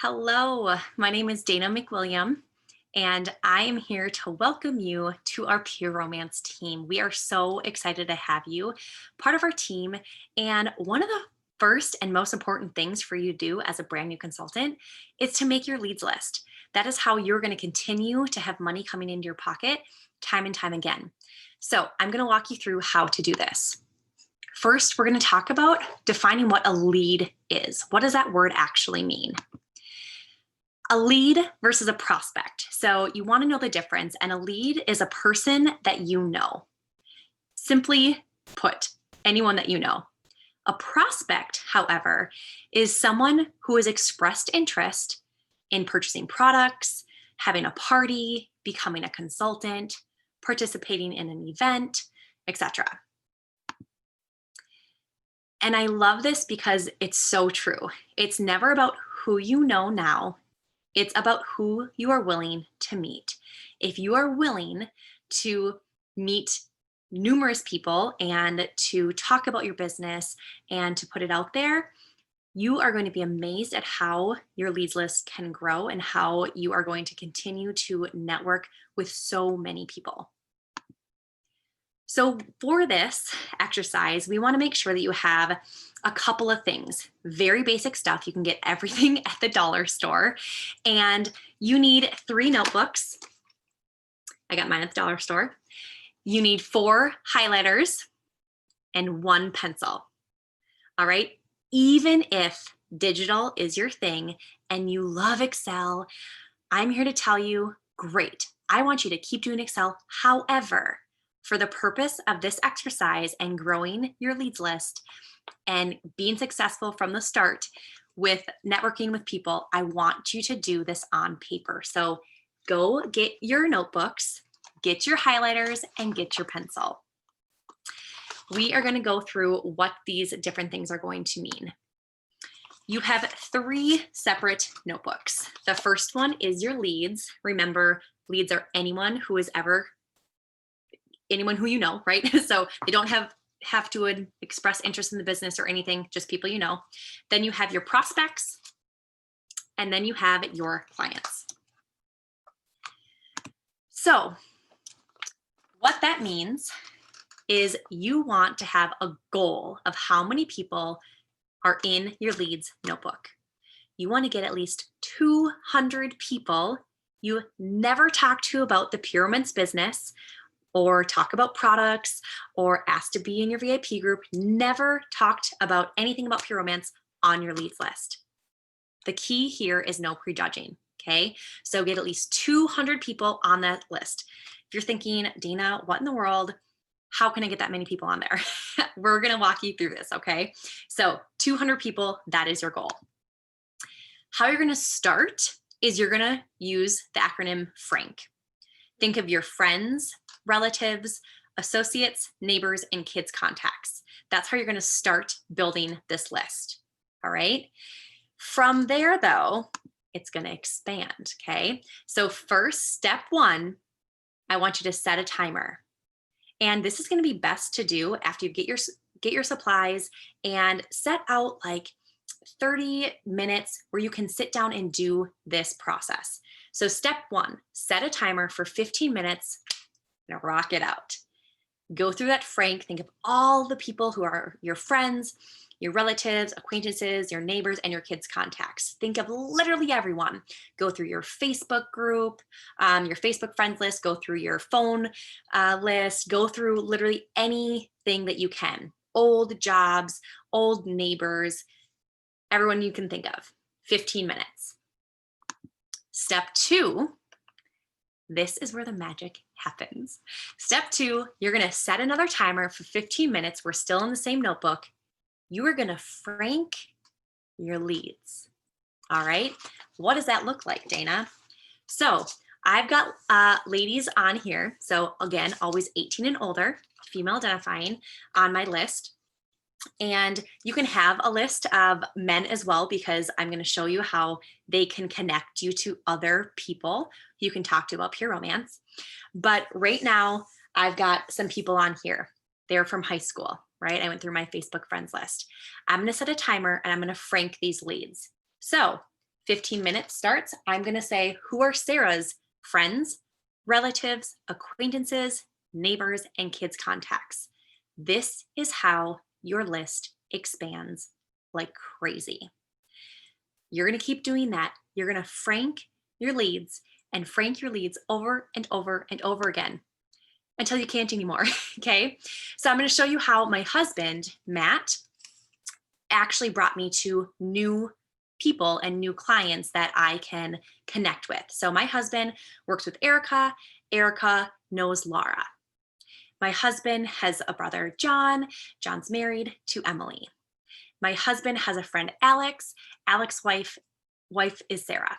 Hello, my name is Dana McWilliam, and I am here to welcome you to our Peer Romance team. We are so excited to have you part of our team. And one of the first and most important things for you to do as a brand new consultant is to make your leads list. That is how you're going to continue to have money coming into your pocket time and time again. So I'm going to walk you through how to do this. First, we're going to talk about defining what a lead is. What does that word actually mean? A lead versus a prospect. So you want to know the difference, and a lead is a person that you know. Simply put, anyone that you know. A prospect, however, is someone who has expressed interest in purchasing products, having a party, becoming a consultant, participating in an event, etc. And I love this because it's so true. It's never about who you know now. It's about who you are willing to meet. If you are willing to meet numerous people and to talk about your business and to put it out there, you are going to be amazed at how your leads list can grow and how you are going to continue to network with so many people. So for this exercise, we want to make sure that you have a couple of things. Very basic stuff. You can get everything at the dollar store. And you need 3 notebooks. I got mine at the dollar store. You need 4 highlighters and 1 pencil. All right. Even if digital is your thing and you love Excel, I'm here to tell you, great. I want you to keep doing Excel. However, for the purpose of this exercise and growing your leads list and being successful from the start with networking with people, I want you to do this on paper. So go get your notebooks, get your highlighters, and get your pencil. We are going to go through what these different things are going to mean. You have 3 separate notebooks. The first one is your leads. Remember, leads are anyone who you know, right? So they don't have to express interest in the business or anything, just people you know. Then you have your prospects, and then you have your clients. So what that means is you want to have a goal of how many people are in your leads notebook. You want to get at least 200 people you never talked to about the Peer Romance business, or talk about products, or asked to be in your VIP group, never talked about anything about Peer Romance on your leads list. The key here is no prejudging, okay? So get at least 200 people on that list. If you're thinking, Dana, what in the world? How can I get that many people on there? We're gonna walk you through this, okay? So 200 people, that is your goal. How you're gonna start is you're gonna use the acronym FRANK. Think of your friends, relatives, associates, neighbors, and kids contacts. That's how you're going to start building this list. All right. From there, though, it's going to expand. Okay. So first, step 1, I want you to set a timer. And this is going to be best to do after you get your supplies and set out like 30 minutes where you can sit down and do this process. So step 1, set a timer for 15 minutes. Now rock it out. Go through that Frank. Think of all the people who are your friends, your relatives, acquaintances, your neighbors, and your kids' contacts. Think of literally everyone. Go through your Facebook group, your Facebook friends list, go through your phone list, go through literally anything that you can. Old jobs, old neighbors, everyone you can think of. 15 minutes. Step 2, this is where the magic happens. Step 2, you're going to set another timer for 15 minutes. We're still in the same notebook. You are going to frank your leads. All right. What does that look like, Dana? So I've got ladies on here. So again, always 18 and older, female identifying on my list. And you can have a list of men as well, because I'm going to show you how they can connect you to other people you can talk to about Peer Romance. But right now, I've got some people on here. They're from high school, right? I went through my Facebook friends list. I'm going to set a timer and I'm going to frank these leads. So 15 minutes starts, I'm going to say, who are Sarah's friends, relatives, acquaintances, neighbors, and kids' contacts? This is how your list expands like crazy. You're going to keep doing that. You're going to frank your leads and frank your leads over and over and over again until you can't anymore. Okay. So I'm going to show you how my husband, Matt, actually brought me to new people and new clients that I can connect with. So my husband works with Erica. Erica knows Laura. My husband has a brother, John. John's married to Emily. My husband has a friend, Alex. Alex's wife is Sarah.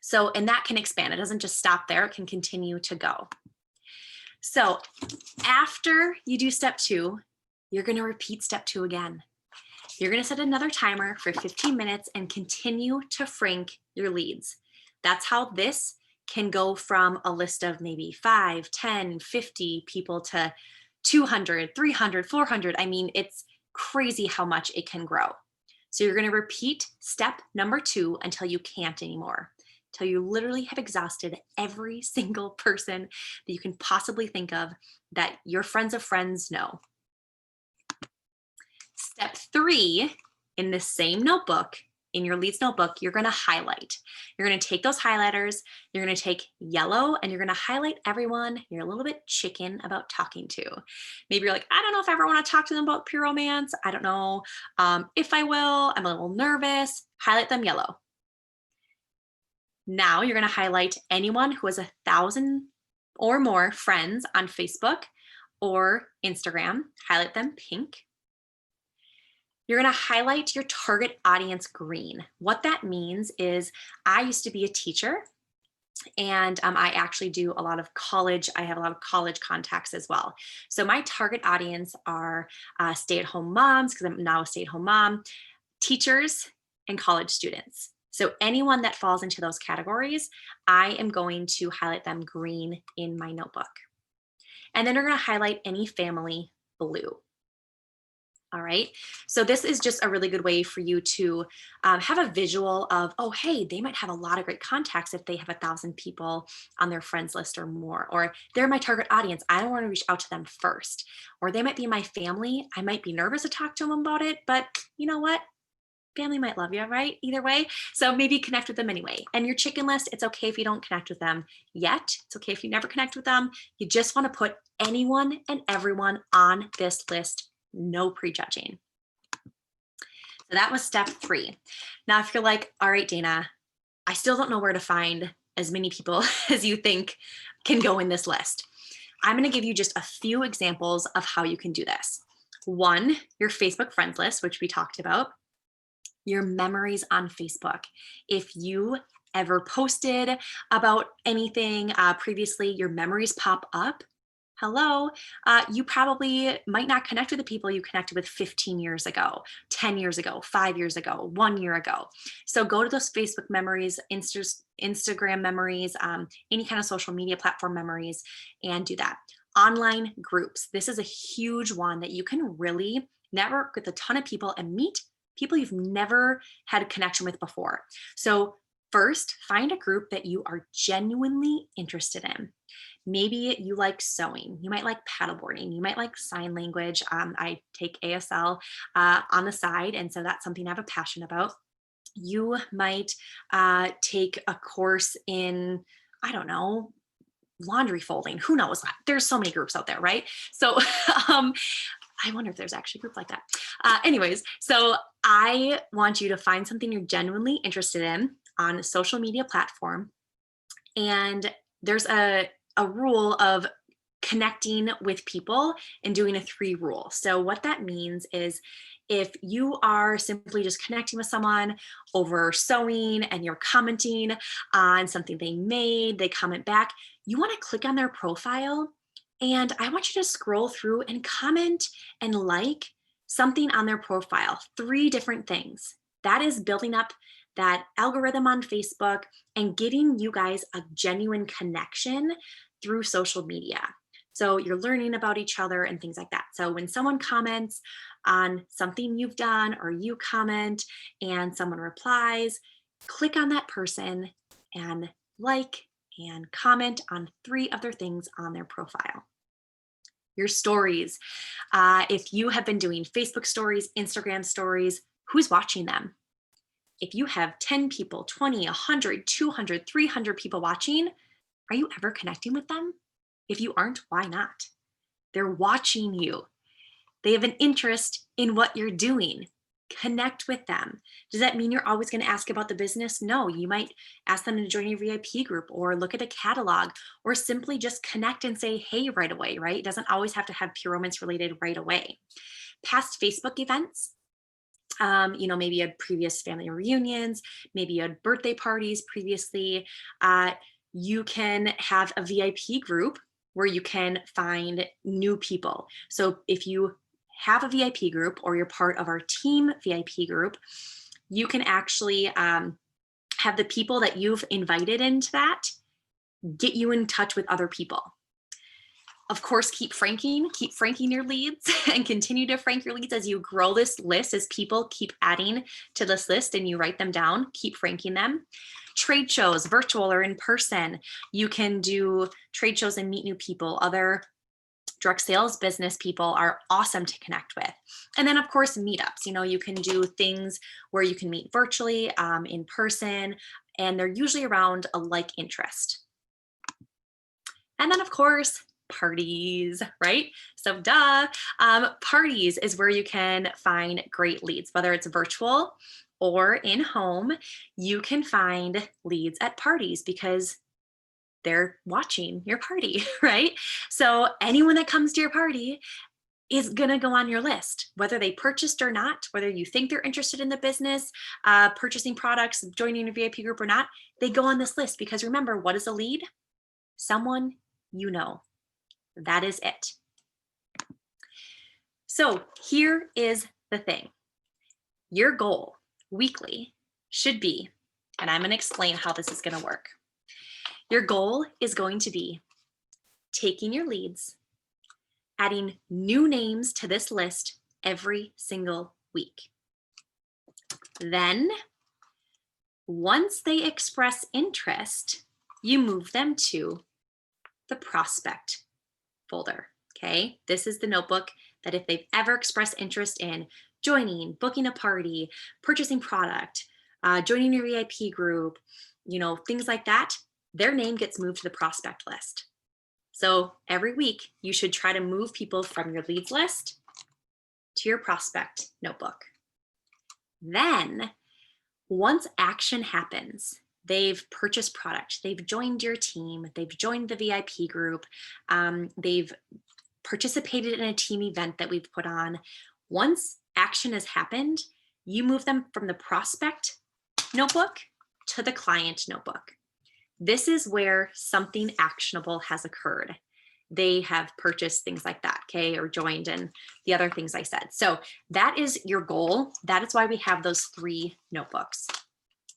So, and that can expand. It doesn't just stop there. It can continue to go. So after you do step 2, you're going to repeat step 2 again. You're going to set another timer for 15 minutes and continue to frank your leads. That's how this can go from a list of maybe 5, 10, 50 people to 200, 300, 400. I mean, it's crazy how much it can grow. So you're going to repeat step number 2 until you can't anymore, until you literally have exhausted every single person that you can possibly think of that your friends of friends know. Step 3, in the same notebook, in your leads notebook, you're going to highlight. You're going to take those highlighters, you're going to take yellow, and you're going to highlight everyone you're a little bit chicken about talking to. Maybe you're like, I don't know if I ever want to talk to them about pure romance. I don't know if I will. I'm a little nervous. Highlight them yellow. Now you're going to highlight anyone who has 1,000 or more friends on Facebook or Instagram. Highlight them pink. You're going to highlight your target audience green. What that means is I used to be a teacher, and I actually do a lot of college. I have a lot of college contacts as well. So my target audience are stay-at-home moms, because I'm now a stay-at-home mom, teachers, and college students. So anyone that falls into those categories, I am going to highlight them green in my notebook. And then you're going to highlight any family blue. All right. So this is just a really good way for you to have a visual of, oh, hey, they might have a lot of great contacts if they have 1,000 people on their friends list or more, or they're my target audience. I don't want to reach out to them first, or they might be my family. I might be nervous to talk to them about it, but you know what? Family might love you, right? Either way. So maybe connect with them anyway. And your chicken list, it's okay if you don't connect with them yet. It's okay if you never connect with them. You just want to put anyone and everyone on this list. No prejudging. So that was step 3. Now, if you're like, all right, Dana, I still don't know where to find as many people as you think can go in this list. I'm going to give you just a few examples of how you can do this. 1, your Facebook friends list, which we talked about. Your memories on Facebook. If you ever posted about anything previously, your memories pop up. Hello, you probably might not connect with the people you connected with 15 years ago, 10 years ago, 5 years ago, 1 year ago. So go to those Facebook memories, Instagram memories, any kind of social media platform memories, and do that. Online groups. This is a huge one that you can really network with a ton of people and meet people you've never had a connection with before. So first, find a group that you are genuinely interested in. Maybe you like sewing, you might like paddleboarding, you might like sign language. I take ASL on the side, and so that's something I have a passion about. You might take a course in, I don't know, laundry folding. Who knows? There's so many groups out there, right? So I wonder if there's actually a group like that. Anyways, so I want you to find something you're genuinely interested in on a social media platform. And there's a rule of connecting with people and doing a 3 rule. So what that means is if you are simply just connecting with someone over sewing and you're commenting on something they made, they comment back, you want to click on their profile. And I want you to scroll through and comment and like something on their profile, 3 different things. That is building up that algorithm on Facebook and getting you guys a genuine connection through social media. So you're learning about each other and things like that. So when someone comments on something you've done or you comment and someone replies, click on that person and like and comment on 3 other things on their profile. Your stories. If you have been doing Facebook stories, Instagram stories, who's watching them? If you have 10 people, 20, 100, 200, 300 people watching, are you ever connecting with them? If you aren't, why not? They're watching you. They have an interest in what you're doing. Connect with them. Does that mean you're always going to ask about the business? No, you might ask them to join your VIP group or look at a catalog or simply just connect and say, hey, right away, right? It doesn't always have to have pure romance related right away. Past Facebook events, maybe you had previous family reunions, maybe you had birthday parties previously. You can have a VIP group where you can find new people. So if you have a VIP group or you're part of our team VIP group, you can actually have the people that you've invited into that get you in touch with other people. Of course, keep franking your leads and continue to frank your leads as you grow this list, as people keep adding to this list and you write them down, keep franking them. Trade shows, virtual or in person. You can do trade shows and meet new people. Other direct sales business people are awesome to connect with. And then of course, meetups. You can do things where you can meet virtually, in person, and they're usually around a like interest. And then of course, parties, right? So parties is where you can find great leads, whether it's virtual or in home. You can find leads at parties because they're watching your party, right? So anyone that comes to your party is gonna go on your list, whether they purchased or not, whether you think they're interested in the business, purchasing products, joining a VIP group or not, they go on this list because remember, what is a lead? Someone you know. That is it. So here is the thing. Your goal weekly should be, and I'm going to explain how this is going to work. Your goal is going to be taking your leads, adding new names to this list every single week. Then, once they express interest, you move them to the prospect folder. Okay, this is the notebook that if they've ever expressed interest in joining, booking a party, purchasing product, joining your VIP group, things like that, their name gets moved to the prospect list. So every week you should try to move people from your leads list to your prospect notebook. Then once action happens, they've purchased product, they've joined your team, they've joined the VIP group, they've participated in a team event that we've put on. Once action has happened, you move them from the prospect notebook to the client notebook. This is where something actionable has occurred. They have purchased things like that, okay, or joined, and the other things I said. So that is your goal. That is why we have those 3 notebooks.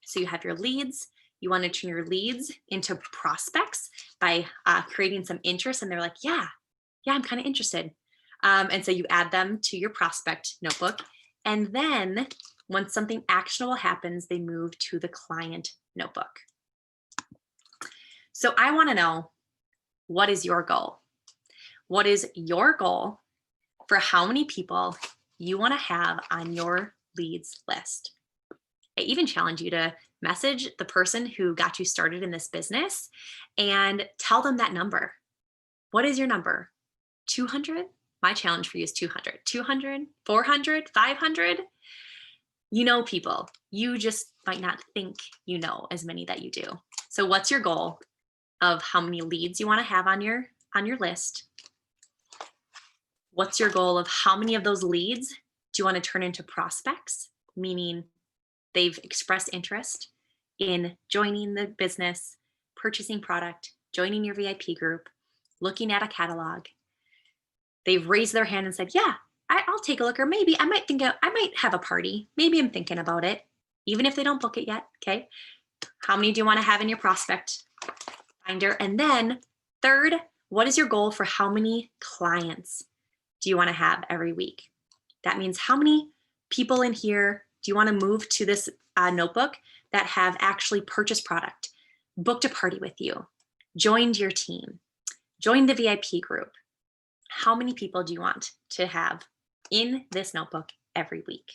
So you have your leads. You want to turn your leads into prospects by creating some interest, and they're like, yeah, I'm kind of interested. And so you add them to your prospect notebook. And then once something actionable happens, they move to the client notebook. So I want to know, what is your goal? What is your goal for how many people you want to have on your leads list? I even challenge you to message the person who got you started in this business and tell them that number. What is your number? 200? My challenge for you is 200. 200, 400, 500? You know people. You just might not think you know as many that you do. So what's your goal of how many leads you want to have on your list? What's your goal of how many of those leads do you want to turn into prospects, meaning they've expressed interest in joining the business, purchasing product, joining your VIP group, looking at a catalog. They've raised their hand and said, yeah, I'll take a look, or maybe I might have a party. Maybe I'm thinking about it, even if they don't book it yet, okay? How many do you want to have in your prospect finder? And then third, what is your goal for how many clients do you want to have every week? That means how many people in here Do you want to move to this notebook that have actually purchased product, booked a party with you, joined your team, joined the VIP group? How many people do you want to have in this notebook every week?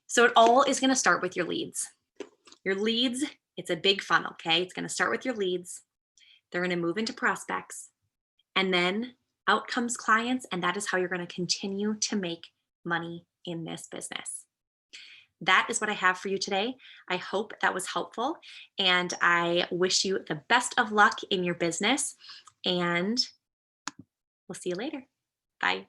So it all is going to start with your leads. Your leads, it's a big funnel, okay? It's going to start with your leads. They're going to move into prospects, and then out comes clients, and that is how you're going to continue to make money in this business. That is what I have for you today. I hope that was helpful, and I wish you the best of luck in your business, and we'll see you later. Bye.